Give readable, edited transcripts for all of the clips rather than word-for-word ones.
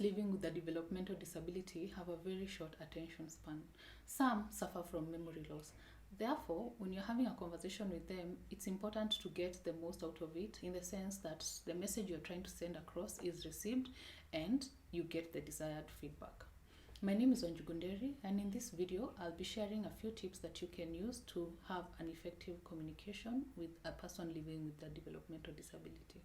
living with a developmental disability have a very short attention span. Some suffer from memory loss. Therefore, when you're having a conversation with them, it's important to get the most out of it, in the sense that the message you're trying to send across is received and you get the desired feedback. My name is Wanjugunderi, and in this video, I'll be sharing a few tips that you can use to have an effective communication with a person living with a developmental disability.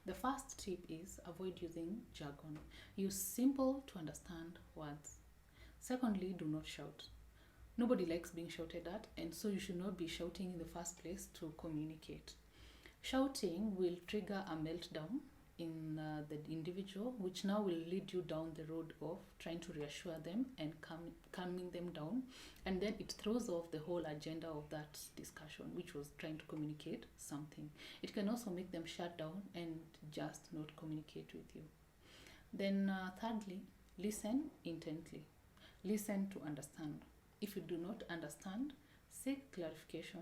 The first tip is avoid using jargon. Use simple to understand words. Secondly, do not shout. Nobody likes being shouted at, and so you should not be shouting in the first place to communicate. Shouting will trigger a meltdown in the individual, which now will lead you down the road of trying to reassure them and calming them down, and then it throws off the whole agenda of that discussion, which was trying to communicate something. It can also make them shut down and just not communicate with you. Then thirdly, listen intently. Listen to understand. If you do not understand, seek clarification.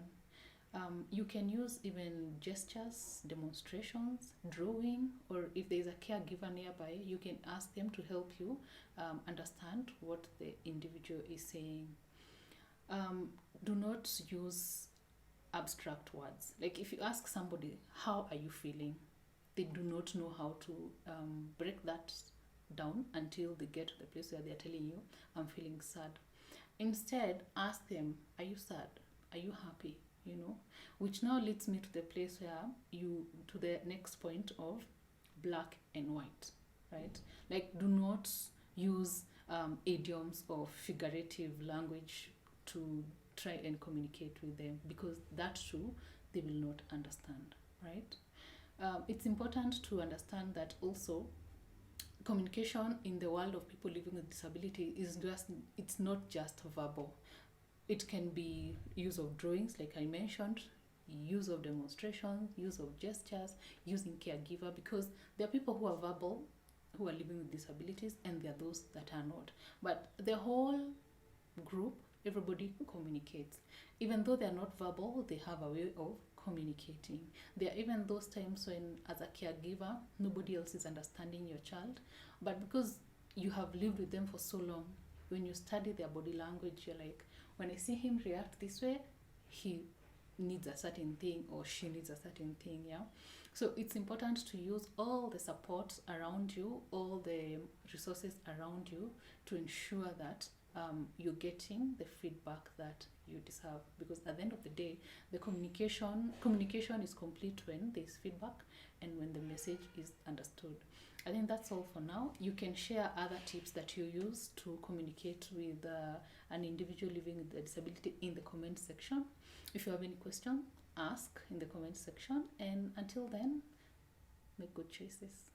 You can use even gestures, demonstrations, drawing, or if there is a caregiver nearby, you can ask them to help you understand what the individual is saying. Do not use abstract words. Like if you ask somebody, how are you feeling? They do not know how to break that down until they get to the place where they're telling you, I'm feeling sad. Instead, ask them, are you sad? Are you happy? Which now leads me to the place where to the next point of black and white, right? Like, do not use idioms or figurative language to try and communicate with them, because that too, they will not understand, right? It's important to understand that also communication in the world of people living with disability it's not just verbal. It can be use of drawings, like I mentioned, use of demonstrations, use of gestures, using caregiver, because there are people who are verbal, who are living with disabilities, and there are those that are not. But the whole group, everybody communicates. Even though they're not verbal, they have a way of communicating. There are even those times when, as a caregiver, nobody else is understanding your child, but because you have lived with them for so long, when you study their body language, you're like, when I see him react this way, he needs a certain thing or she needs a certain thing, yeah? So it's important to use all the support around you, all the resources around you, to ensure that you're getting the feedback that you deserve. Because at the end of the day, the communication is complete when there's feedback and when the message is understood. I think that's all for now. You can share other tips that you use to communicate with an individual living with a disability in the comment section. If you have any question, ask in the comment section. And until then, make good choices.